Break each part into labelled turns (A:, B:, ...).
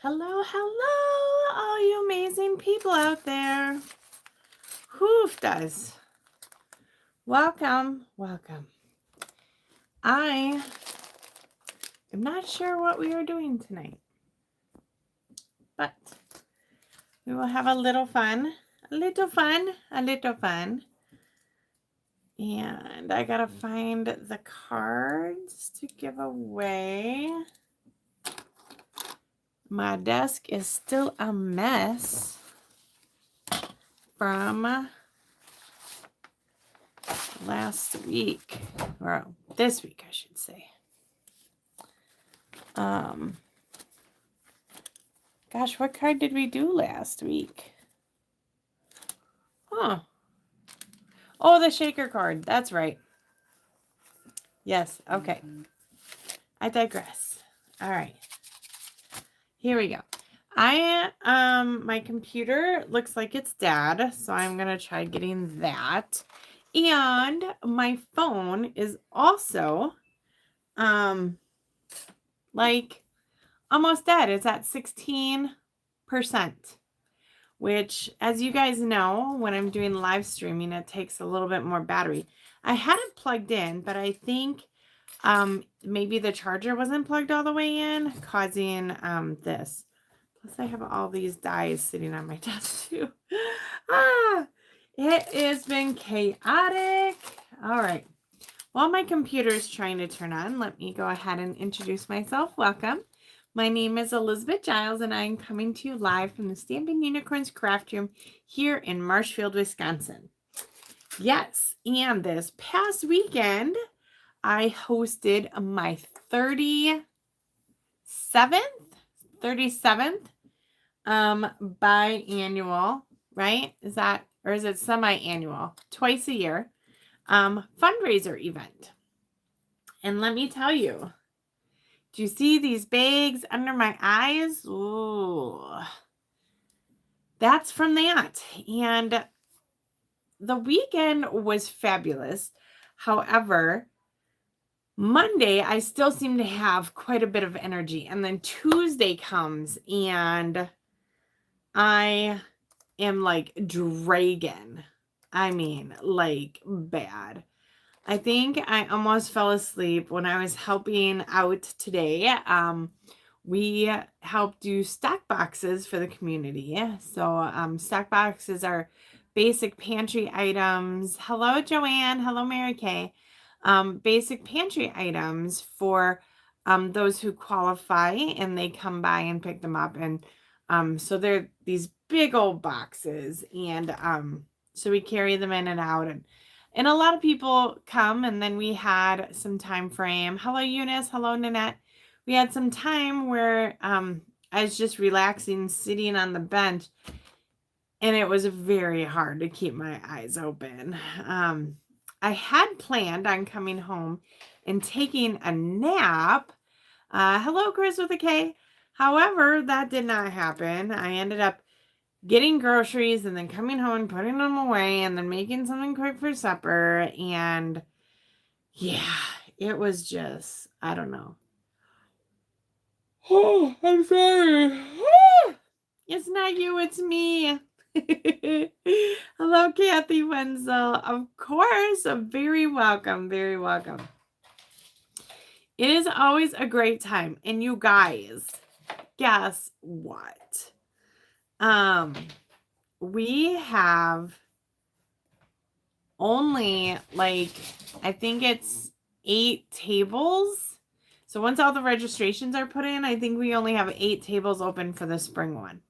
A: Hello, hello, all you amazing people out there. Whoof does. Welcome, welcome. I am not sure what we are doing tonight, but we will have a little fun, a little fun. And I gotta find the cards to give away. My desk is still a mess from last week, or this week, I should say. Gosh, what card did we do last week? Huh. Oh, the shaker card. That's right. Yes. Okay. I digress. All right. Here we go. My computer looks like it's dead, so I'm going to try getting that. And my phone is also, like almost dead. It's at 16%, which, as you guys know, when I'm doing live streaming, it takes a little bit more battery. I had it plugged in, but I think maybe the charger wasn't plugged all the way in, causing this. Plus, I have all these dies sitting on my desk too. It has been chaotic. All right. While my computer is trying to turn on, let me go ahead and introduce myself. Welcome. My name is Elizabeth Giles, and I'm coming to you live from the Stampin' Unicorns Craft Room here in Marshfield, Wisconsin. Yes, and this past weekend, I hosted my 37th biannual, right? Is it semi-annual? Twice a year. Fundraiser event. And let me tell you, do you see these bags under my eyes? Ooh, that's from that. And the weekend was fabulous. However, Monday, I still seem to have quite a bit of energy. And then Tuesday comes and I am like dragging. I mean, like bad. I think I almost fell asleep when I was helping out today. We help do stack boxes for the community. So stack boxes are basic pantry items. Hello, Joanne. Hello, Mary Kay. Basic pantry items for those who qualify, and they come by and pick them up. And so they're these big old boxes, and so we carry them in and out, and a lot of people come. And then we had some time frame. Hello, Eunice. Hello, Nanette. We had some time where I was just relaxing, sitting on the bench, and it was very hard to keep my eyes open. I had planned on coming home and taking a nap. Hello, Chris with a K. However, that did not happen. I ended up getting groceries and then coming home and putting them away and then making something quick for supper. And yeah, it was just, I don't know. Oh, I'm sorry. It's not you, it's me. Hello, Kathy Wenzel. Of course, very welcome, very welcome. It is always a great time. And you guys, guess what? We have only like, I think it's 8 tables. So once all the registrations are put in, I think we only have 8 tables open for the spring one,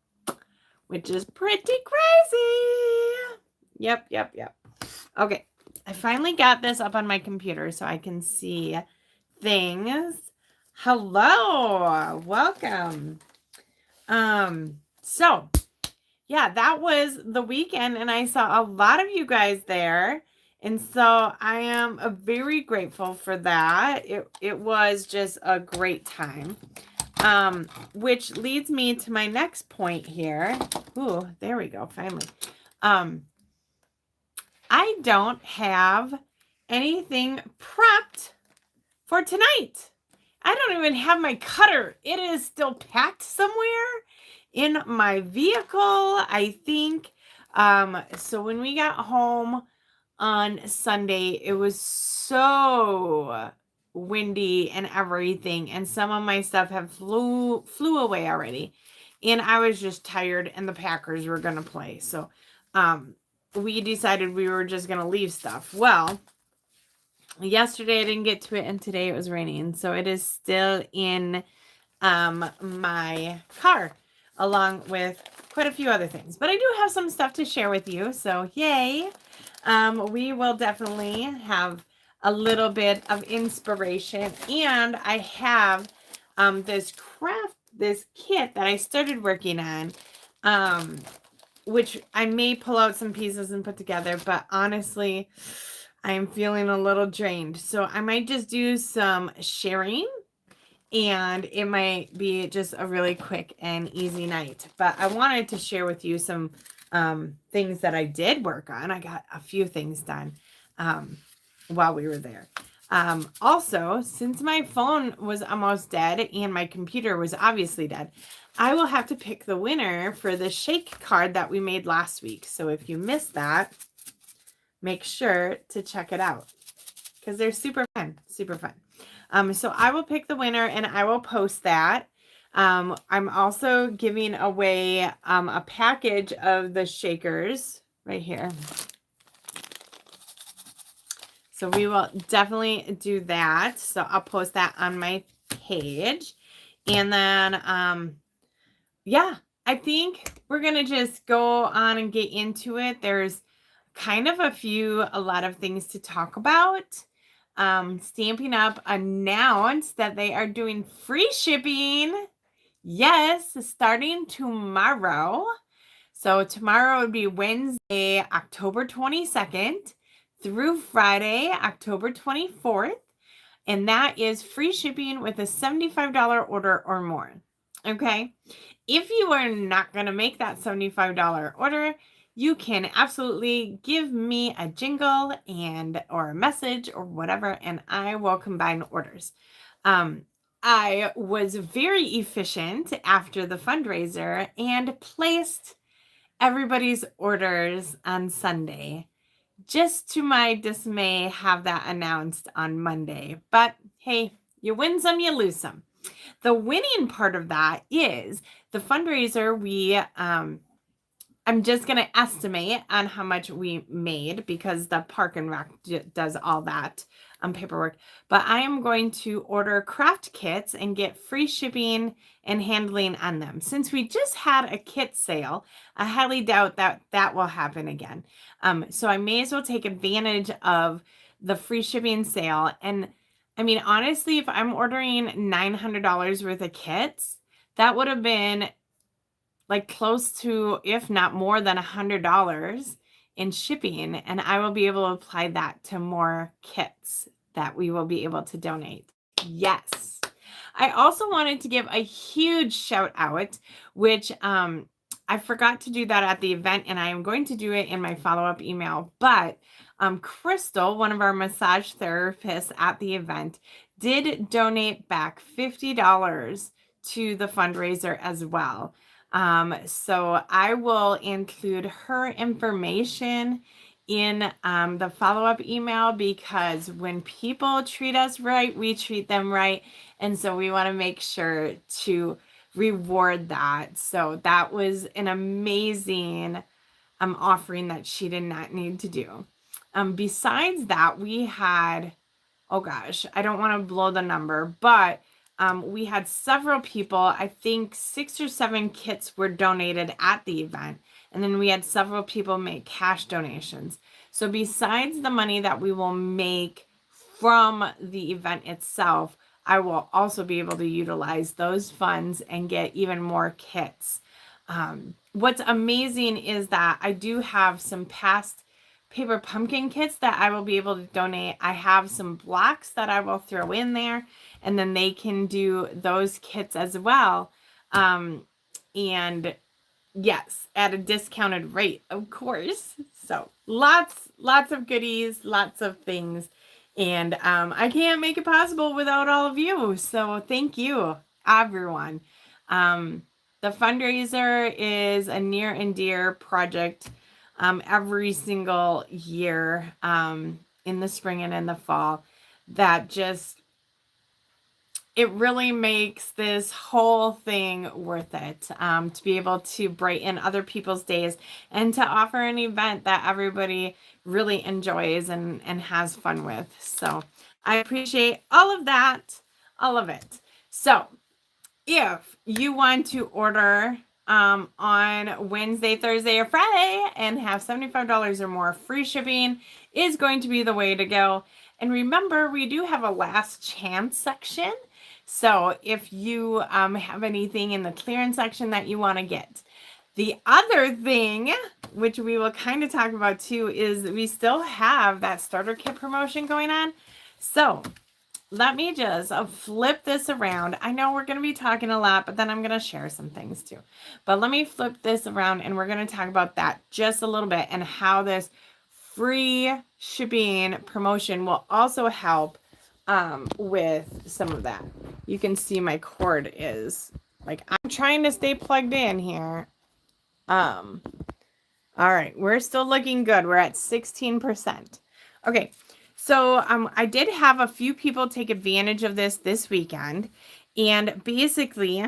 A: which is pretty crazy. Yep. Okay, I finally got this up on my computer so I can see things. Hello, welcome. So yeah, that was the weekend, and I saw a lot of you guys there. And so I am very grateful for that. It was just a great time. Which leads me to my next point here. Ooh, there we go, finally. I don't have anything prepped for tonight. I don't even have my cutter. It is still packed somewhere in my vehicle, I think. So when we got home on Sunday, it was so windy and everything, and some of my stuff have flew away already, and I was just tired, and the Packers were gonna play, so we decided we were just gonna leave stuff. Well, yesterday I didn't get to it, and today it was raining, so it is still in my car, along with quite a few other things, but I do have some stuff to share with you, so yay. We will definitely have a little bit of inspiration, and I have this kit that I started working on, which I may pull out some pieces and put together, but honestly, I'm feeling a little drained, so I might just do some sharing, and it might be just a really quick and easy night. But I wanted to share with you some things that I did work on. I got a few things done while we were there. Also, since my phone was almost dead and my computer was obviously dead, I will have to pick the winner for the shake card that we made last week. So if you missed that, make sure to check it out because they're super fun, super fun. So I will pick the winner and I will post that. I'm also giving away a package of the shakers right here. So we will definitely do that. So I'll post that on my page. And then, yeah, I think we're going to just go on and get into it. There's kind of a lot of things to talk about. Stampin' Up! Announced that they are doing free shipping. Yes, starting tomorrow. So tomorrow would be Wednesday, October 22nd through Friday, October 24th. And that is free shipping with a $75 order or more. Okay. If you are not going to make that $75 order, you can absolutely give me a jingle or a message or whatever, and I will combine orders. I was very efficient after the fundraiser and placed everybody's orders on Sunday. Just to my dismay, have that announced on Monday. But hey, you win some, you lose some. The winning part of that is the fundraiser. I'm just going to estimate on how much we made because the Park and Rec does all that paperwork. But I am going to order craft kits and get free shipping and handling on them. Since we just had a kit sale, I highly doubt that that will happen again. So I may as well take advantage of the free shipping sale. And I mean, honestly, if I'm ordering $900 worth of kits, that would have been like close to, if not more than $100 in shipping. And I will be able to apply that to more kits that we will be able to donate. Yes. I also wanted to give a huge shout out, which I forgot to do that at the event, and I am going to do it in my follow-up email. But Crystal, one of our massage therapists at the event, did donate back $50 to the fundraiser as well. So I will include her information in the follow-up email, because when people treat us right, we treat them right. And so we want to make sure to reward that. So that was an amazing offering that she did not need to do. Besides that, we had, oh gosh, I don't want to blow the number, but we had several people. I think 6 or 7 kits were donated at the event. And then we had several people make cash donations. So besides the money that we will make from the event itself, I will also be able to utilize those funds and get even more kits. What's amazing is that I do have some past paper pumpkin kits that I will be able to donate. I have some blocks that I will throw in there, and then they can do those kits as well. And yes, at a discounted rate, of course. So lots of goodies, lots of things And I can't make it possible without all of you. So thank you, everyone. The fundraiser is a near and dear project every single year in the spring and in the fall that just, it really makes this whole thing worth it to be able to brighten other people's days and to offer an event that everybody really enjoys and has fun with. So I appreciate all of that, all of it. So if you want to order on Wednesday, Thursday, or Friday and have $75 or more, free shipping is going to be the way to go. And remember, we do have a last chance section. So if you have anything in the clearance section that you want to get. The other thing, which we will kind of talk about too, is we still have that starter kit promotion going on. So let me just flip this around. I know we're going to be talking a lot, but then I'm going to share some things too. But let me flip this around and we're going to talk about that just a little bit and how this free shipping promotion will also help with some of that. You can see my cord is like, I'm trying to stay plugged in here. All right, we're still looking good. We're at 16%. Okay. So I did have a few people take advantage of this weekend. And basically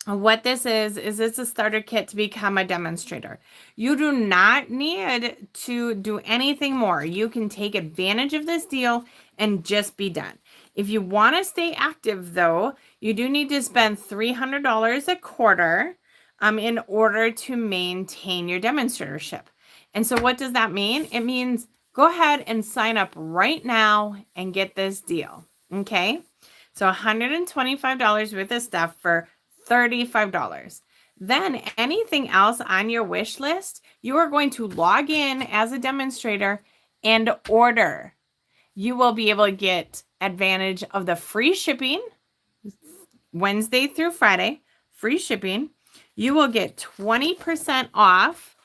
A: what this is it's a starter kit to become a demonstrator. You do not need to do anything more. You can take advantage of this deal and just be done. If you want to stay active though, you do need to spend $300 a quarter in order to maintain your demonstratorship. And so what does that mean? It means go ahead and sign up right now and get this deal. Okay. So $125 worth of stuff for $35. Then anything else on your wish list, you are going to log in as a demonstrator and order. You will be able to get advantage of the free shipping Wednesday through Friday, free shipping. You will get 20% off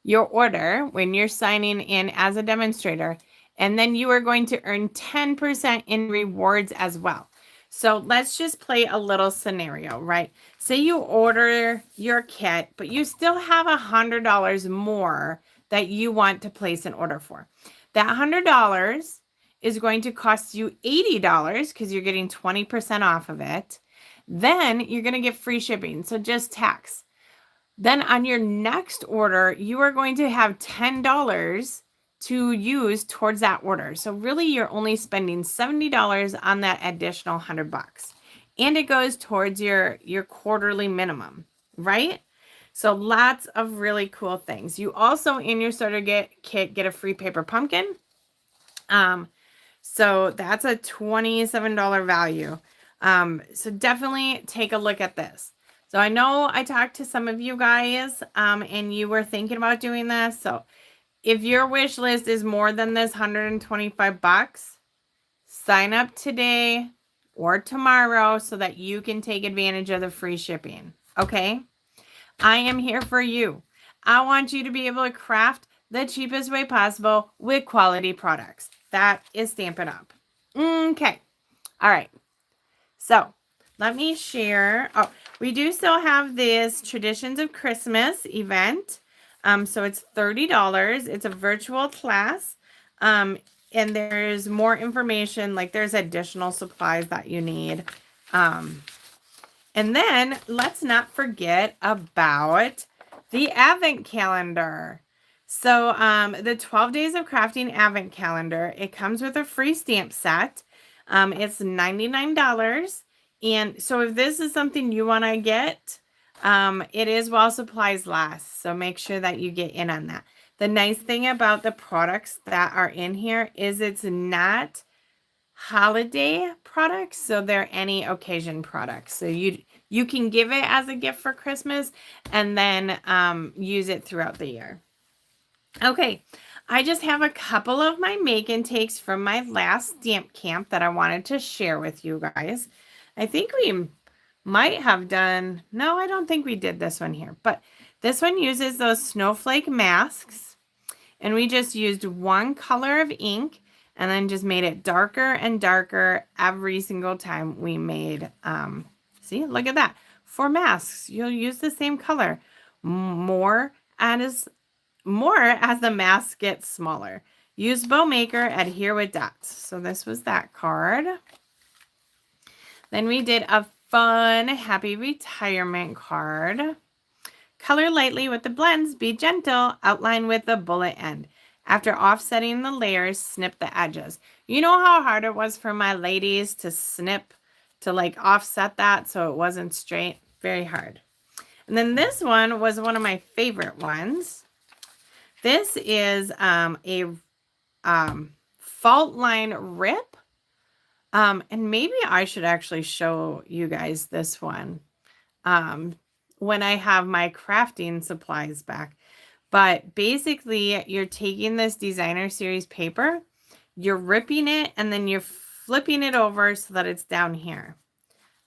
A: your order when you're signing in as a demonstrator, and then you are going to earn 10% in rewards as well. So let's just play a little scenario, right? Say you order your kit, but you still have $100 more that you want to place an order for. That $100 is going to cost you $80 because you're getting 20% off of it. Then you're going to get free shipping, so just tax. Then on your next order, you are going to have $10 to use towards that order. So really you're only spending $70 on that additional $100. And it goes towards your quarterly minimum, right? So lots of really cool things. You also in your starter kit get a free paper pumpkin. So that's a $27 value. So definitely take a look at this. So I know I talked to some of you guys and you were thinking about doing this. So if your wish list is more than this $125, sign up today or tomorrow so that you can take advantage of the free shipping. Okay? I am here for you. I want you to be able to craft the cheapest way possible with quality products. That is Stampin' Up. Okay. All right. So let me share. Oh, we do still have this Traditions of Christmas event. So it's $30. It's a virtual class. And there's more information, like there's additional supplies that you need. And then let's not forget about the Advent calendar. So the 12 Days of Crafting Advent calendar, it comes with a free stamp set. It's $99. And so if this is something you want to get, it is while supplies last. So make sure that you get in on that. The nice thing about the products that are in here is it's not holiday products. So they're any occasion products. So you can give it as a gift for Christmas and then use it throughout the year. Okay. I just have a couple of my make and takes from my last stamp camp that I wanted to share with you guys. I think we might have done, no, I don't think we did this one here, but this one uses those snowflake masks, and we just used one color of ink, and then just made it darker and darker every single time we made, see, look at that. For masks, you'll use the same color. More as the mask gets smaller. Use bow maker, adhere with dots. So this was that card. Then we did a fun happy retirement card. Color lightly with the blends, be gentle, outline with the bullet end. After offsetting the layers, snip the edges. You know how hard it was for my ladies to snip, to like offset that so it wasn't straight? Very hard. And then this one was one of my favorite ones. This is a fault line rip. And maybe I should actually show you guys this one when I have my crafting supplies back. But basically, you're taking this designer series paper, you're ripping it, and then you're flipping it over so that it's down here.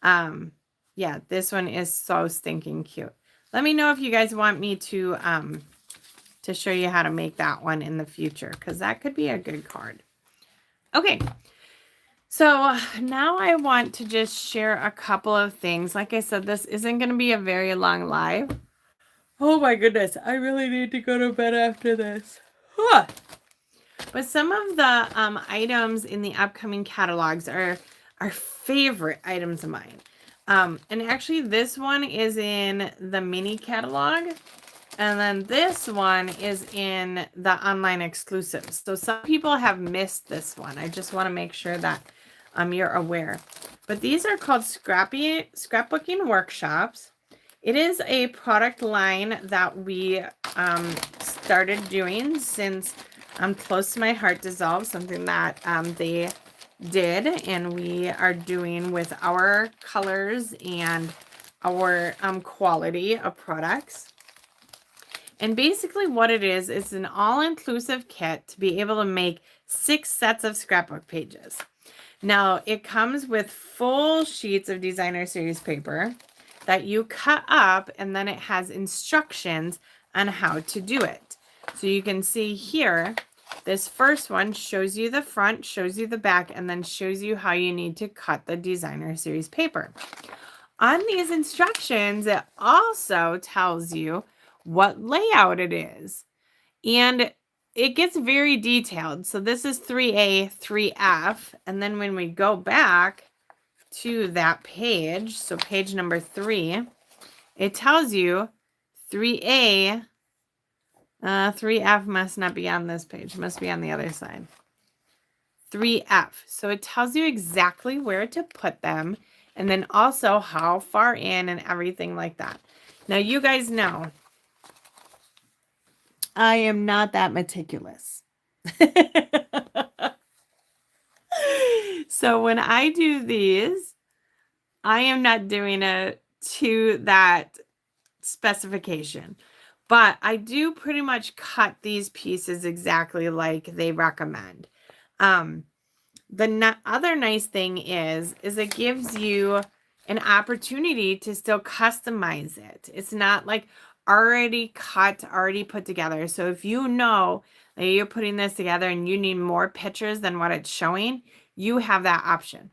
A: Yeah, this one is so stinking cute. Let me know if you guys want me to show you how to make that one in the future, because that could be a good card. Okay, so now I want to just share a couple of things. Like I said, this isn't going to be a very long live. Oh my goodness, I really need to go to bed after this. Huh. But some of the items in the upcoming catalogs are favorite items of mine. And actually this one is in the mini catalog. And then this one is in the online exclusives. So some people have missed this one. I just want to make sure that you're aware. But these are called scrapbooking workshops. It is a product line that we started doing since Close to My Heart Dissolve, something that they did and we are doing with our colors and our quality of products. And basically what it is an all-inclusive kit to be able to make 6 sets of scrapbook pages. Now, it comes with full sheets of designer series paper that you cut up, and then it has instructions on how to do it. So you can see here, this first one shows you the front, shows you the back, and then shows you how you need to cut the designer series paper. On these instructions, it also tells you what layout it is. And it gets very detailed. So this is 3A, 3F. And then when we go back to that page, so page number 3, it tells you 3A, 3F must not be on this page, must be on the other side. 3F. So it tells you exactly where to put them and then also how far in and everything like that. Now you guys know I am not that meticulous. So when I do these, I am not doing it to that specification. But I do pretty much cut these pieces exactly like they recommend. The other nice thing is it gives you an opportunity to still customize it. It's not like already cut, already put together. So if you know that you're putting this together and you need more pictures than what it's showing, you have that option.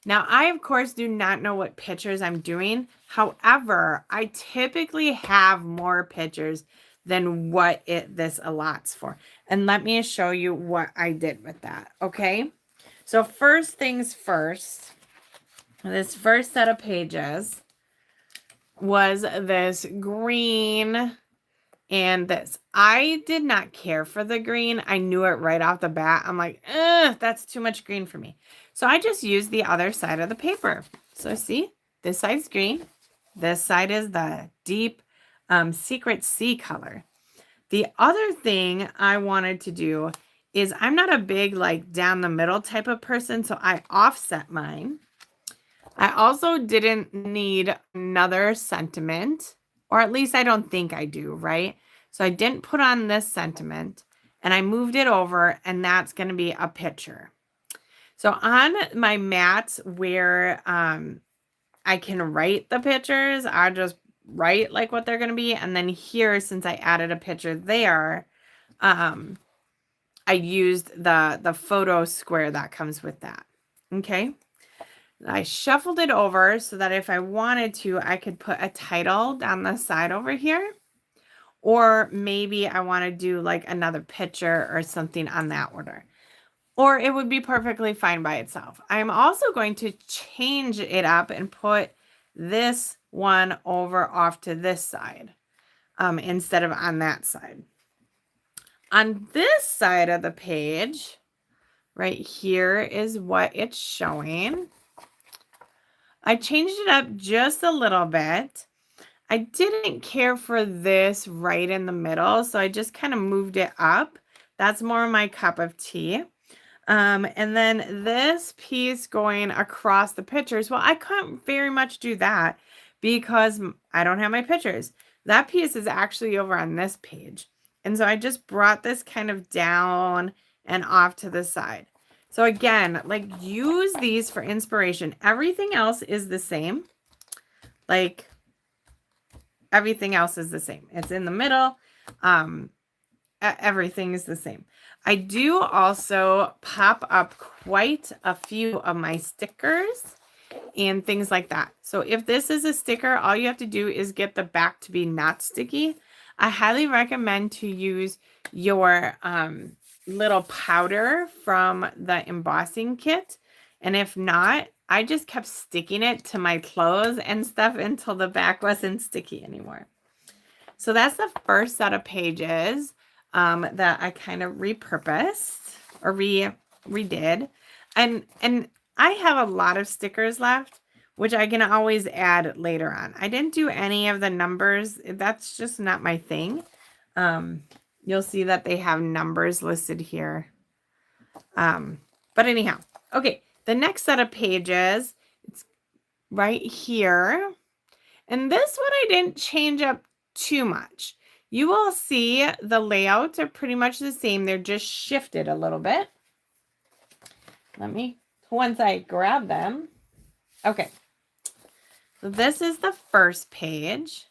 A: Now, I, of course, do not know what pictures I'm doing. However, I typically have more pictures than what this allots for. And let me show you what I did with that, okay? So first things first, this first set of pages was this green and this. I did not care for the green. I knew it right off the bat. I'm like, that's too much green for me. So I just used the other side of the paper. So see, this side's green. This side is the deep secret sea color. The other thing I wanted to do is I'm not a big like down the middle type of person. So I offset mine. I also didn't need another sentiment, or at least I don't think I do, right? So I didn't put on this sentiment and I moved it over, and that's going to be a picture. So on my mats where I can write the pictures, I just write like what they're going to be. And then here, since I added a picture there, I used the photo square that comes with that. Okay. I shuffled it over so that if I wanted to, I could put a title down the side over here. Or maybe I want to do like another picture or something on that order. Or it would be perfectly fine by itself. I'm also going to change it up and put this one over off to this side instead of on that side. On this side of the page, right here is what it's showing. I changed it up just a little bit. I didn't care for this right in the middle, so I just kind of moved it up. That's more my cup of tea. And then this piece going across the pictures, well, I couldn't very much do that because I don't have my pictures. That piece is actually over on this page. And so I just brought this kind of down and off to the side. So again, like use these for inspiration. Everything else is the same. Like everything else is the same. It's in the middle. Everything is the same. I do also pop up quite a few of my stickers and things like that. So if this is a sticker, all you have to do is get the back to be not sticky. I highly recommend to use your little powder from the embossing kit. And if not, I just kept sticking it to my clothes and stuff until the back wasn't sticky anymore. So that's the first set of pages that I kind of repurposed or redid. And I have a lot of stickers left, which I can always add later on. I didn't do any of the numbers. That's just not my thing. You'll see that they have numbers listed here. But anyhow, okay, the next set of pages, it's right here. And this one I didn't change up too much. You will see the layouts are pretty much the same. They're just shifted a little bit. Once I grab them. Okay. So this is the first page.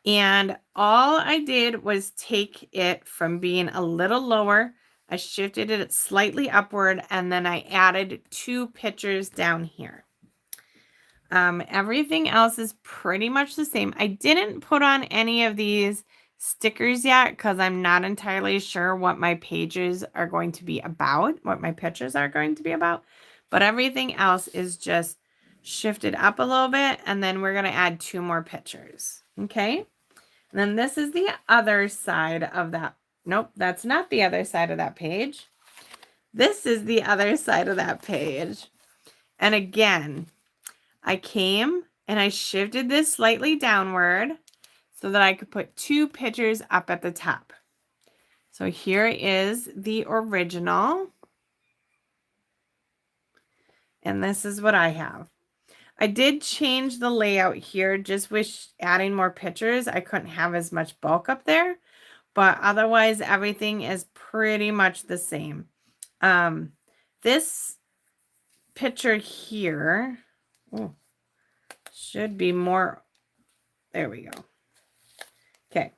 A: And all I did was take it from being a little lower. I shifted it slightly upward, and then I added 2 pictures down here. Everything else is pretty much the same. I didn't put on any of these stickers yet because I'm not entirely sure what my pages are going to be about, what my pictures are going to be about. But everything else is just shifted up a little bit, and then we're going to add 2 more pictures. Okay. And then this is the other side of that. Nope, that's not the other side of that page. This is the other side of that page. And again, I came and I shifted this slightly downward so that I could put 2 pictures up at the top. So here is the original. And this is what I have. I did change the layout here just with adding more pictures. I couldn't have as much bulk up there, but otherwise everything is pretty much the same. This picture here should be more. There we go. Okay.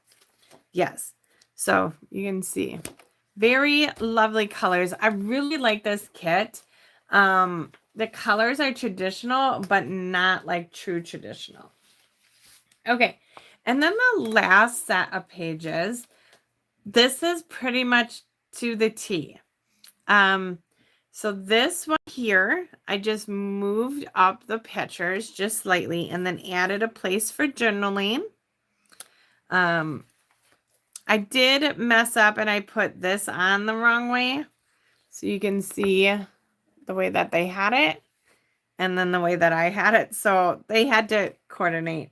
A: Yes. So you can see very lovely colors. I really like this kit. The colors are traditional, but not like true traditional. Okay. And then the last set of pages, this is pretty much to the T. So this one here, I just moved up the pictures just slightly and then added a place for journaling. I did mess up and I put this on the wrong way. So you can see the way that they had it and then the way that I had it. So they had to coordinate.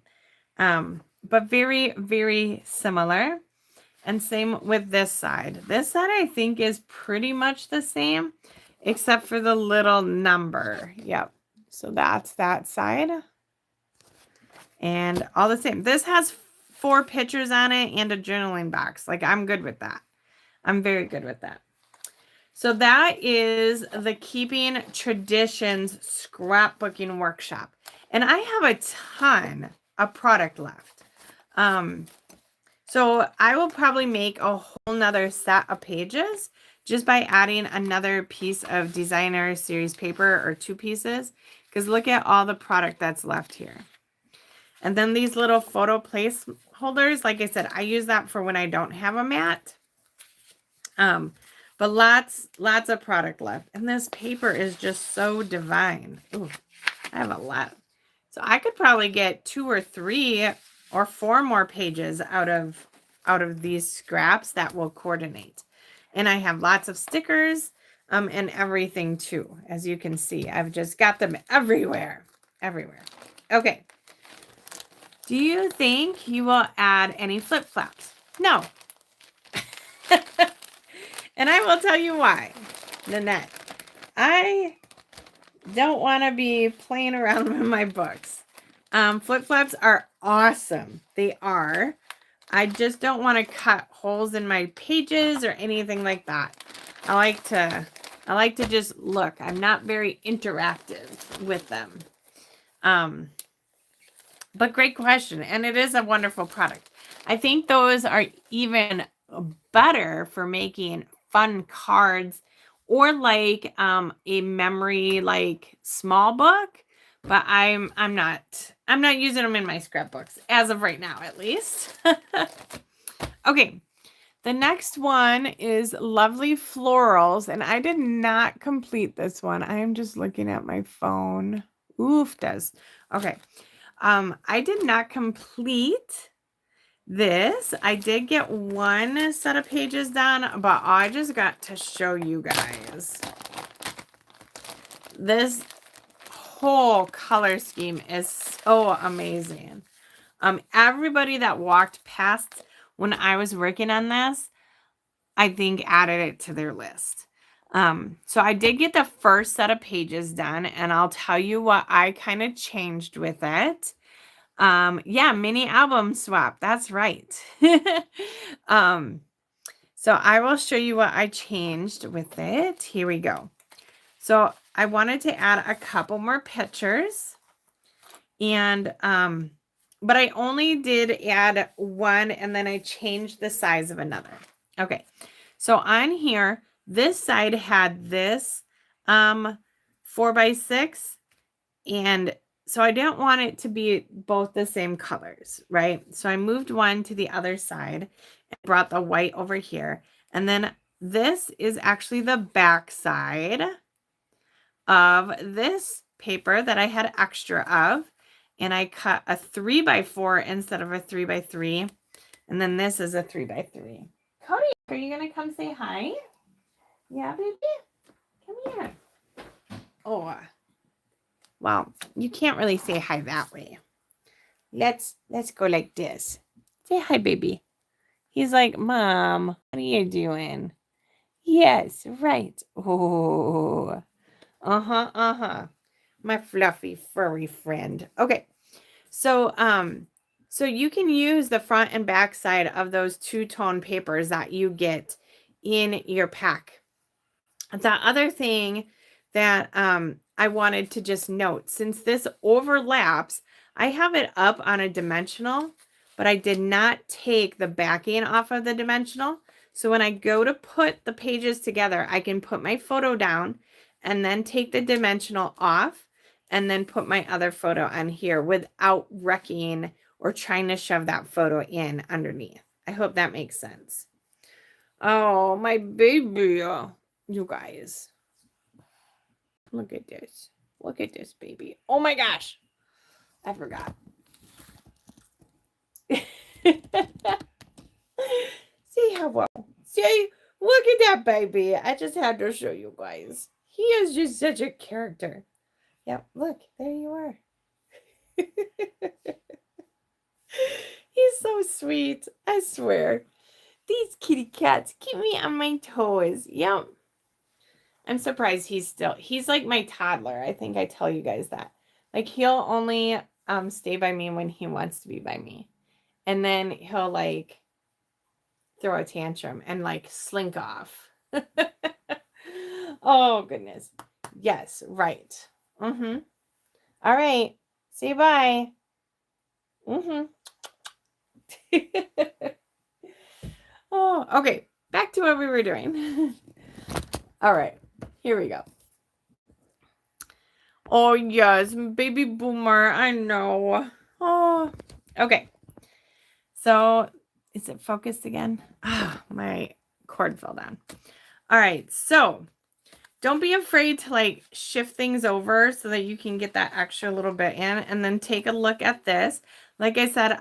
A: But very, very similar. And same with this side. This side I think is pretty much the same, except for the little number. Yep. So that's that side. And all the same. This has 4 pictures on it and a journaling box. Like, I'm good with that. I'm very good with that. So that is the Keeping Traditions scrapbooking workshop. And I have a ton of product left. So I will probably make a whole nother set of pages just by adding another piece of designer series paper or 2 pieces, because look at all the product that's left here. And then these little photo place holders, like I said, I use that for when I don't have a mat. But lots of product left. And this paper is just so divine. Ooh, I have a lot. So I could probably get 2 or 3 or 4 more pages out of these scraps that will coordinate. And I have lots of stickers and everything too. As you can see, I've just got them everywhere. Everywhere. Okay. Do you think you will add any flip-flops? No. And I will tell you why, Nanette. I don't want to be playing around with my books. Flip-flops are awesome. They are. I just don't want to cut holes in my pages or anything like that. I like to just look. I'm not very interactive with them. But great question. And it is a wonderful product. I think those are even better for making fun cards or like a memory like small book, but I'm not using them in my scrapbooks as of right now, at least. Okay. The next one is Lovely Florals, and I did not complete this one. I am just looking at my phone. Oof, does. Okay. I did not complete this. I did get 1 set of pages done, but I just got to show you guys. This whole color scheme is so amazing. Everybody that walked past when I was working on this, I think added it to their list. So I did get the first set of pages done, and I'll tell you what I kind of changed with it. Yeah, mini album swap. That's right. So I will show you what I changed with it. Here we go. So I wanted to add a couple more pictures, and but I only did add 1, and then I changed the size of another. Okay. So on here, this side had this 4x6, and so I didn't want it to be both the same colors, right? So I moved one to the other side and brought the white over here. And then this is actually the back side of this paper that I had extra of. And I cut a 3x4 instead of a 3x3. And then this is a 3x3. Cody, are you going to come say hi? Yeah, baby? Come here. Oh, well, you can't really say hi that way. Let's go like this. Say hi, baby. He's like, Mom, what are you doing? Yes, right. Oh, uh-huh. My fluffy, furry friend. Okay. So, so you can use the front and back side of those 2-tone papers that you get in your pack. The other thing that I wanted to just note, since this overlaps, I have it up on a dimensional, but I did not take the backing off of the dimensional. So when I go to put the pages together, I can put my photo down and then take the dimensional off and then put my other photo on here without wrecking or trying to shove that photo in underneath. I hope that makes sense. Oh, my baby. You guys. Look at this. Look at this, baby. Oh my gosh. I forgot. See how well. See, look at that baby. I just had to show you guys. He is just such a character. Yep, look, there you are. He's so sweet. I swear. These kitty cats keep me on my toes. Yep. I'm surprised he's like my toddler. I think I tell you guys that. Like he'll only stay by me when he wants to be by me. And then he'll like throw a tantrum and like slink off. Oh goodness. Yes, right. Mm-hmm. All right. Say bye. Mm-hmm. Oh, okay. Back to what we were doing. All right, here we go. Oh, yes, baby boomer. I know. Oh, okay. So, is it focused again? Ah, my cord fell down. All right, so don't be afraid to like shift things over so that you can get that extra little bit in, and then take a look at this. Like I said,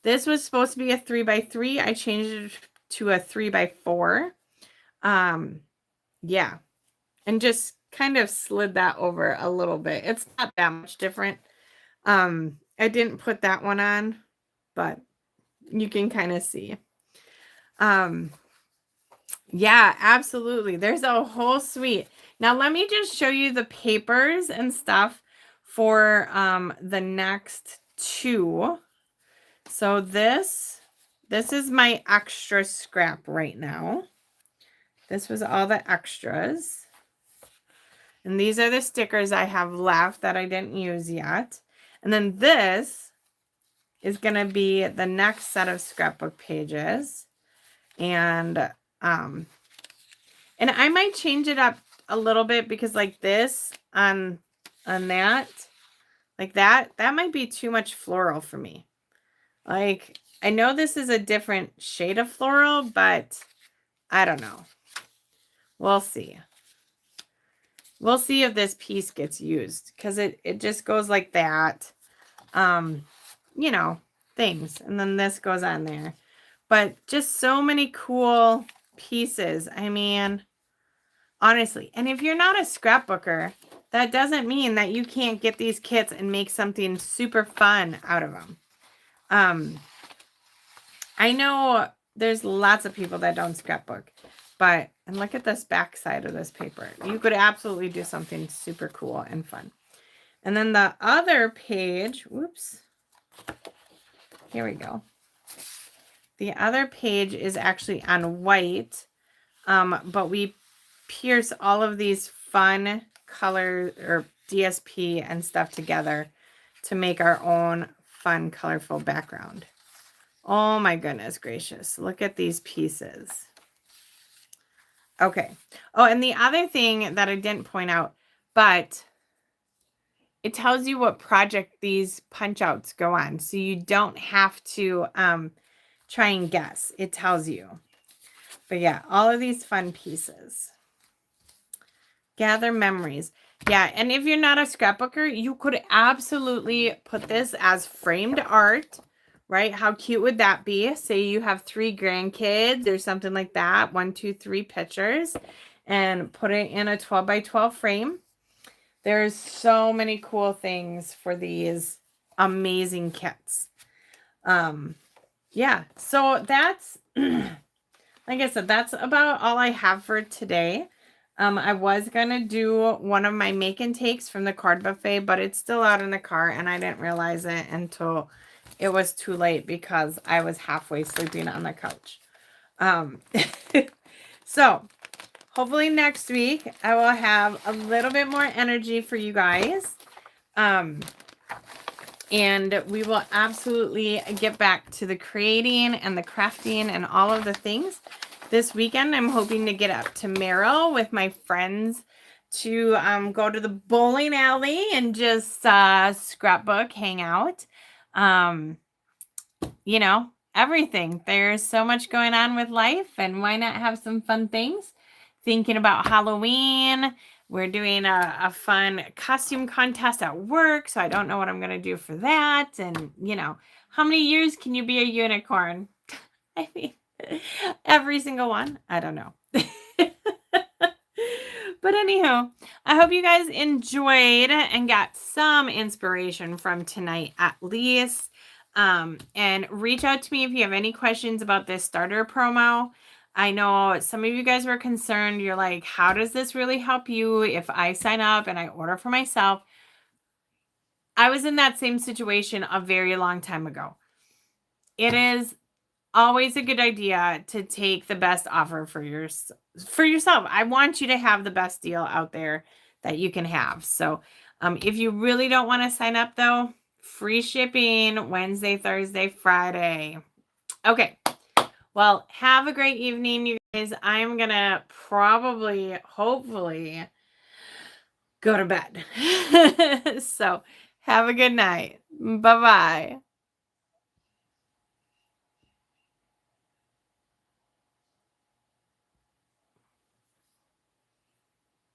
A: this was supposed to be a 3x3. I changed it to a 3x4. Yeah, and just kind of slid that over a little bit. It's not that much different. I didn't put that one on, but you can kind of see. Yeah, absolutely. There's a whole suite. Now let me just show you the papers and stuff for the next two. So this is my extra scrap right now. This was all the extras. And these are the stickers I have left that I didn't use yet. And then this is going to be the next set of scrapbook pages. And I might change it up a little bit, because like this on that, like that might be too much floral for me. Like, I know this is a different shade of floral, but I don't know. We'll see. We'll see if this piece gets used, because it just goes like that. You know, things. And then this goes on there. But just so many cool pieces. I mean, honestly. And if you're not a scrapbooker, that doesn't mean that you can't get these kits and make something super fun out of them. I know there's lots of people that don't scrapbook, and look at this back side of this paper. You could absolutely do something super cool and fun. And then the other page, whoops, here we go. The other page is actually on white, but we pierce all of these fun color or DSP and stuff together to make our own fun, colorful background. Oh my goodness gracious. Look at these pieces. Okay. Oh, and the other thing that I didn't point out, but it tells you what project these punch outs go on. So you don't have to try and guess. It tells you. But yeah, all of these fun pieces. Gather memories. Yeah, and if you're not a scrapbooker, you could absolutely put this as framed art, right? How cute would that be? Say you have 3 grandkids or something like that, 1, 2, 3 pictures, and put it in a 12x12 frame. There's so many cool things for these amazing kits. Yeah, so that's, like I said, that's about all I have for today. I was going to do one of my make and takes from the card buffet, but it's still out in the car, and I didn't realize it until it was too late because I was halfway sleeping on the couch. So hopefully next week I will have a little bit more energy for you guys. And we will absolutely get back to the creating and the crafting and all of the things. This weekend, I'm hoping to get up to Merrill with my friends to go to the bowling alley and just scrapbook, hang out. You know, everything. There's so much going on with life, and why not have some fun things? Thinking about Halloween. We're doing a fun costume contest at work, so I don't know what I'm going to do for that. And, you know, how many years can you be a unicorn? I mean, every single one. I don't know. But anyhow, I hope you guys enjoyed and got some inspiration from tonight at least. And reach out to me if you have any questions about this starter promo. I know some of you guys were concerned. You're like, how does this really help you if I sign up and I order for myself? I was in that same situation a very long time ago. It is always a good idea to take the best offer for yourself. I want you to have the best deal out there that you can have. So if you really don't want to sign up though, free shipping Wednesday, Thursday, Friday. Okay. Well, have a great evening. Is I'm gonna probably, hopefully, go to bed. So have a good night. Bye bye.